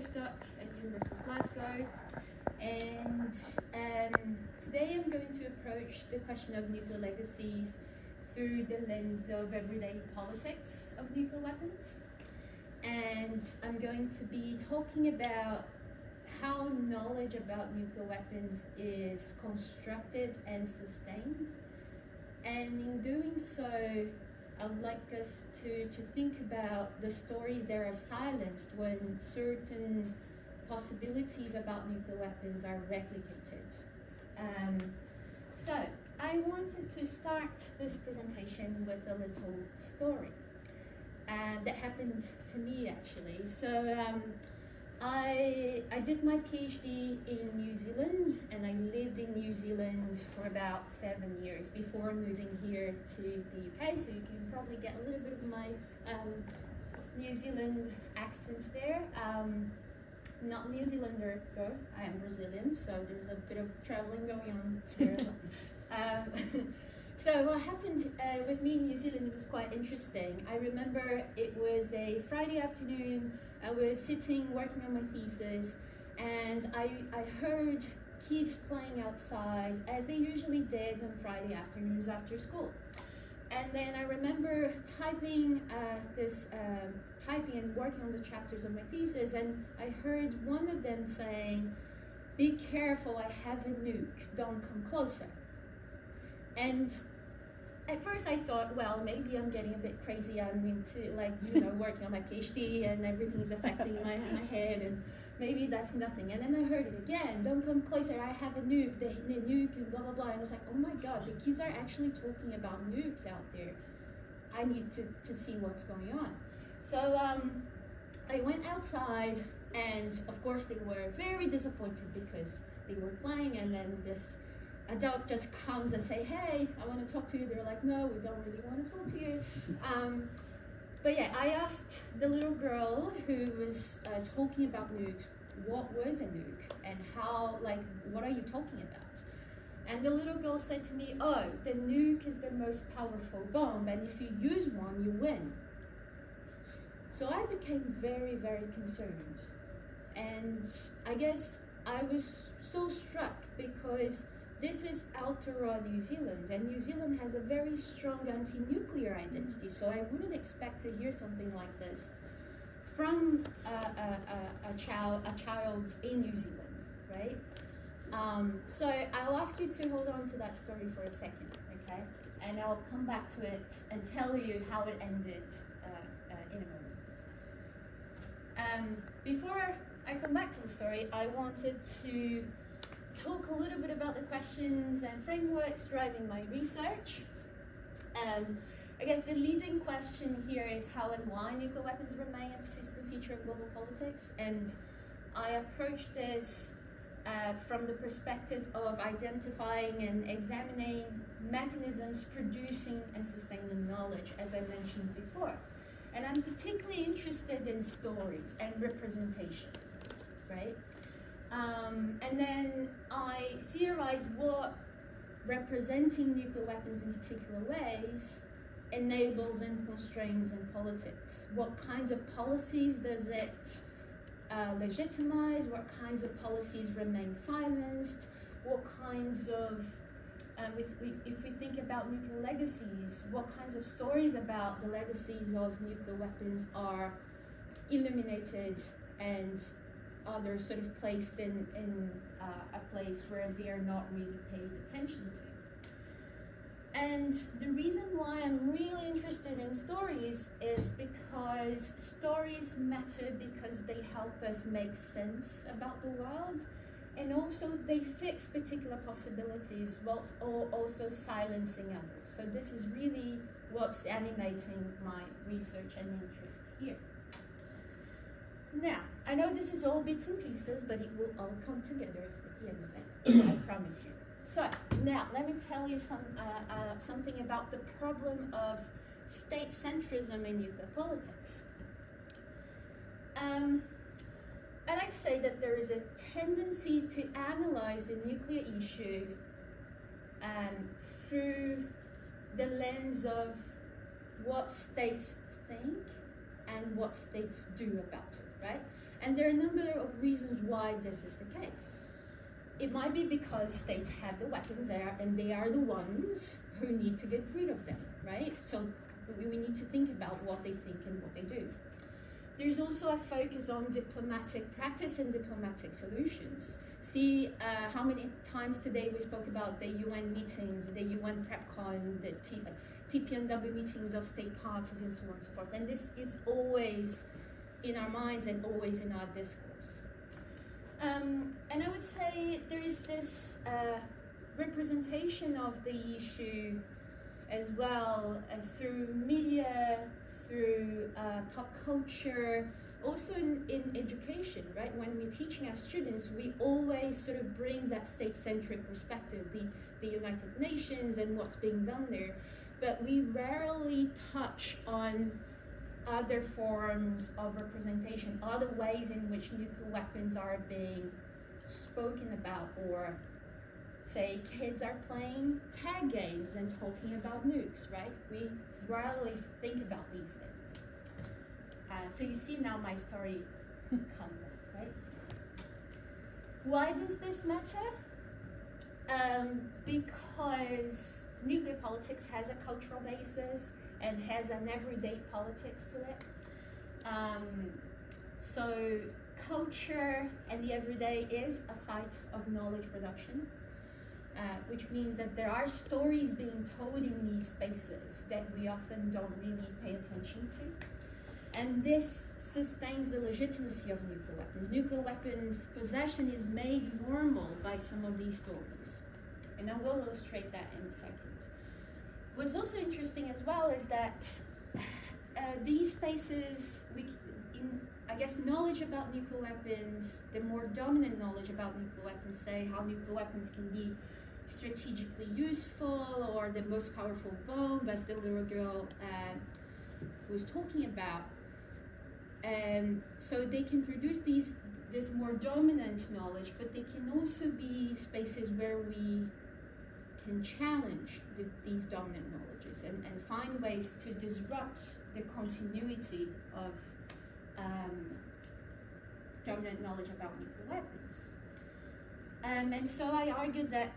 postdoc at the University of Glasgow, and today I'm going to approach the question of nuclear legacies through the lens of everyday politics of nuclear weapons. And I'm going to be talking about how knowledge about nuclear weapons is constructed and sustained. And in doing so, I'd like us to think about the stories that are silenced when certain possibilities about nuclear weapons are replicated. So I wanted to start this presentation with a little story that happened to me actually. So I did my PhD in New Zealand, and I lived in New Zealand for about 7 years before moving here to the UK, so you can probably get a little bit of my New Zealand accent there. Not New Zealander though, I am Brazilian, so there's a bit of traveling going on there. So what happened with me in New Zealand, it was quite interesting. I remember it was a Friday afternoon. I was sitting working on my thesis, and I heard kids playing outside, as they usually did on Friday afternoons after school. And then I remember typing and working on the chapters of my thesis, and I heard one of them saying, "Be careful, I have a nuke, don't come closer." And at first I thought, well, maybe I'm getting a bit crazy. I'm into working on my PhD and everything's affecting my head, and maybe that's nothing. And then I heard it again, "Don't come closer, I have a nuke, the nuke," and blah, blah, blah. And I was like, oh my God, the kids are actually talking about nukes out there. I need to see what's going on. So I went outside, and of course they were very disappointed because they were playing, and then this adult just comes and say, "Hey, I want to talk to you." They're like, "No, we don't really want to talk to you." But yeah, I asked the little girl who was talking about nukes, what was a nuke and how, what are you talking about? And the little girl said to me, "Oh, the nuke is the most powerful bomb, and if you use one, you win." So I became very, very concerned. And I guess I was so struck because this is Aotearoa, New Zealand, and New Zealand has a very strong anti-nuclear identity, so I wouldn't expect to hear something like this from a child in New Zealand, right? So I'll ask you to hold on to that story for a second, okay? And I'll come back to it and tell you how it ended in a moment. Before I come back to the story, I wanted to talk a little bit about the questions and frameworks driving my research. I guess the leading question here is how and why nuclear weapons remain a persistent feature of global politics, and I approach this from the perspective of identifying and examining mechanisms producing and sustaining knowledge, as I mentioned before. And I'm particularly interested in stories and representation, right? And then I theorize what representing nuclear weapons in particular ways enables and constrains in politics. What kinds of policies does it legitimize? What kinds of policies remain silenced? What kinds of, if we think about nuclear legacies, what kinds of stories about the legacies of nuclear weapons are illuminated and others sort of placed in a place where they are not really paid attention to. And the reason why I'm really interested in stories is because stories matter because they help us make sense about the world, and also they fix particular possibilities whilst also silencing others. So this is really what's animating my research and interest here. Now, I know this is all bits and pieces, but it will all come together at the end of it, I promise you. So, now, let me tell you something about the problem of state centrism in nuclear politics. I like to say that there is a tendency to analyze the nuclear issue through the lens of what states think and what states do about it, right? And there are a number of reasons why this is the case. It might be because states have the weapons there and they are the ones who need to get rid of them, right? So we need to think about what they think and what they do. There's also a focus on diplomatic practice and diplomatic solutions. See how many times today we spoke about the UN meetings, the UN PrepCon, the TPNW meetings of state parties and so on and so forth. And this is always in our minds and always in our discourse. And I would say there is this representation of the issue as well through media, through pop culture, also in education, right? When we're teaching our students, we always sort of bring that state-centric perspective, the United Nations and what's being done there, but we rarely touch on other forms of representation, other ways in which nuclear weapons are being spoken about, or say kids are playing tag games and talking about nukes, right? We rarely think about these things. So you see now my story come back, right? Why does this matter? Because nuclear politics has a cultural basis and has an everyday politics to it. So culture and the everyday is a site of knowledge production, which means that there are stories being told in these spaces that we often don't really pay attention to. And this sustains the legitimacy of nuclear weapons. Nuclear weapons possession is made normal by some of these stories. And I will illustrate that in a second. What's also interesting as well is that these spaces, I guess knowledge about nuclear weapons, the more dominant knowledge about nuclear weapons, say how nuclear weapons can be strategically useful, or the most powerful bomb, as the little girl was talking about. So they can produce this more dominant knowledge, but they can also be spaces where we can challenge these dominant knowledges and find ways to disrupt the continuity of dominant knowledge about nuclear weapons. And so I argued that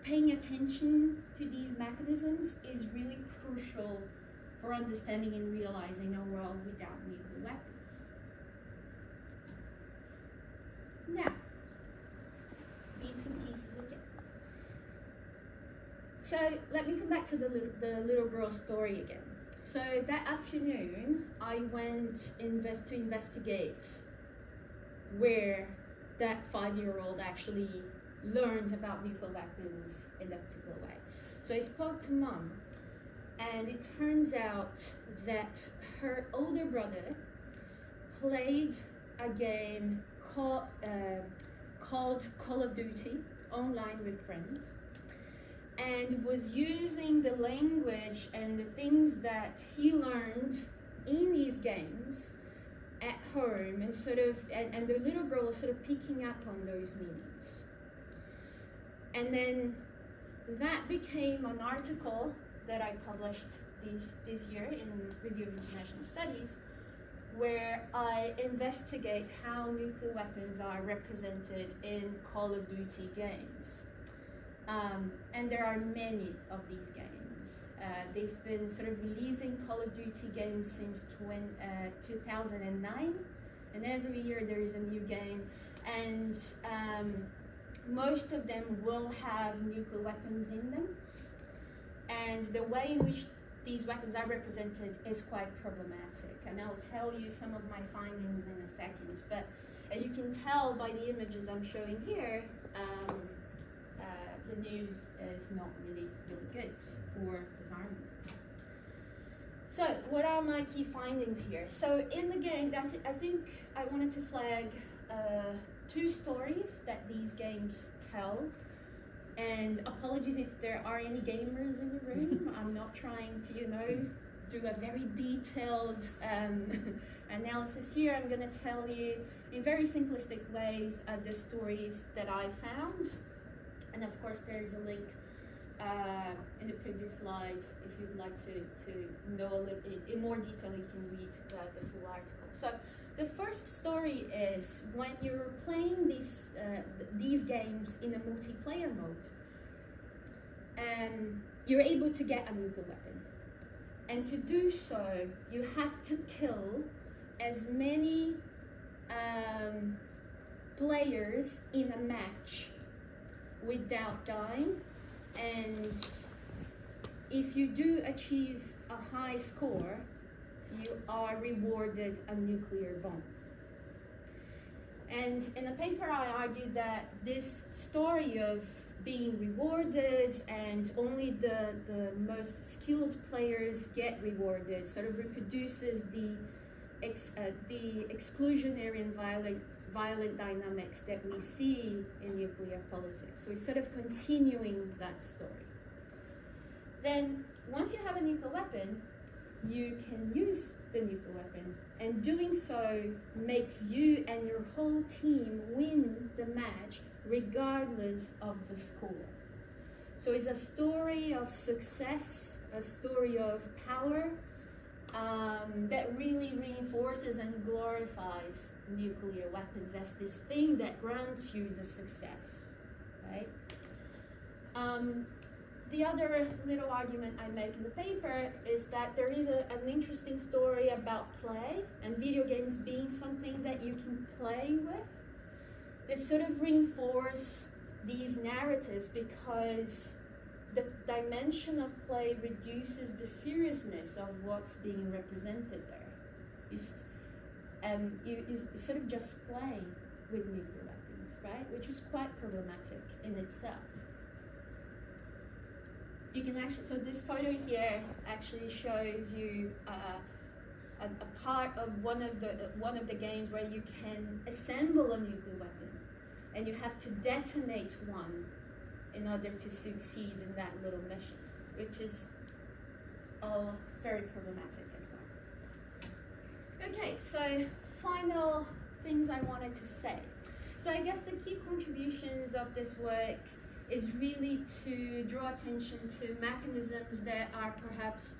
paying attention to these mechanisms is really crucial for understanding and realizing a world without nuclear weapons. Now, bits and pieces again. So let me come back to the little girl's story again. So that afternoon, I went to investigate where that 5-year-old actually learned about nuclear weapons in that particular way. So I spoke to Mom, and it turns out that her older brother played a game called Call of Duty online with friends, and was using the language and the things that he learned in these games at home, and and the little girl was sort of picking up on those meanings. And then that became an article that I published this year in Review of International Studies, where I investigate how nuclear weapons are represented in Call of Duty games. And there are many of these games. They've been sort of releasing Call of Duty games since 2009, and every year there is a new game, and most of them will have nuclear weapons in them, and the way in which these weapons are represented is quite problematic, and I'll tell you some of my findings in a second. But as you can tell by the images I'm showing here, the news is not really good for disarmament. So what are my key findings here? So in the game, I think I wanted to flag 2 stories that these games tell. And apologies if there are any gamers in the room. I'm not trying to, do a very detailed analysis here. I'm going to tell you in very simplistic ways the stories that I found. And of course, there is a link in the previous slide if you'd like to know a little in more detail. You can read the full article. So the first story is when you're playing these games in a multiplayer mode, you're able to get a nuclear weapon. And to do so, you have to kill as many players in a match without dying. And if you do achieve a high score, you are rewarded a nuclear bomb. And in the paper, I argued that this story of being rewarded and only the most skilled players get rewarded sort of reproduces the exclusionary and violent dynamics that we see in nuclear politics. So it's sort of continuing that story. Then once you have a nuclear weapon, you can use the nuclear weapon, and doing so makes you and your whole team win the match regardless of the score. So it's a story of success, a story of power that really reinforces and glorifies nuclear weapons as this thing that grants you the success, right? The other little argument I make in the paper is that there is an interesting story about play and video games being something that you can play with. They sort of reinforce these narratives because the dimension of play reduces the seriousness of what's being represented there. You sort of just play with nuclear weapons, right? Which is quite problematic in itself. You can actually, so this photo here actually shows you a part of one of the games where you can assemble a nuclear weapon, and you have to detonate one in order to succeed in that little mission, which is all very problematic as well. Okay, so final things I wanted to say. So I guess the key contributions of this work is really to draw attention to mechanisms that are perhaps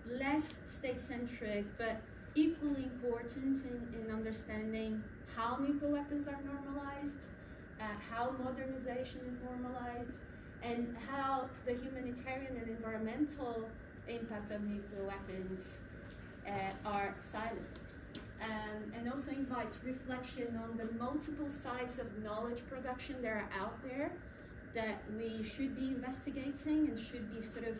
less state-centric, but equally important in understanding how nuclear weapons are normalized, how modernization is normalized, and how the humanitarian and environmental impacts of nuclear weapons are silenced. And also invites reflection on the multiple sites of knowledge production that are out there that we should be investigating and should be sort of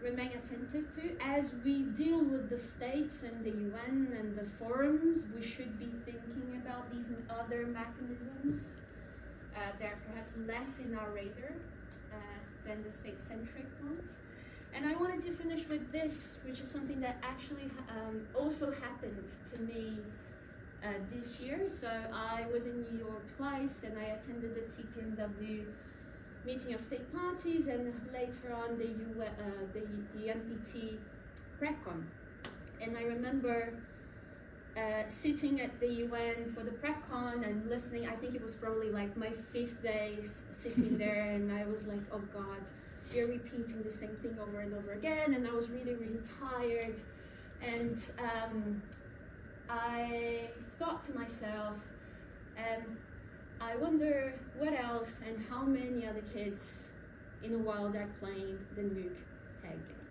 remain attentive to. As we deal with the states and the UN and the forums, we should be thinking about these other mechanisms that are perhaps less in our radar than the state-centric ones. And I wanted to finish with this, which is something that actually also happened to me this year. So I was in New York twice, and I attended the TPNW meeting of state parties, and later on the NPT PrepCon. And I remember sitting at the UN for the PrepCon and listening. I think it was probably like my 5th day sitting there, and I was like, oh God, we're repeating the same thing over and over again. And I was really, really tired. And I thought to myself, I wonder what else and how many other kids in the world are playing the nuke tag game.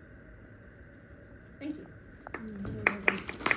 Thank you.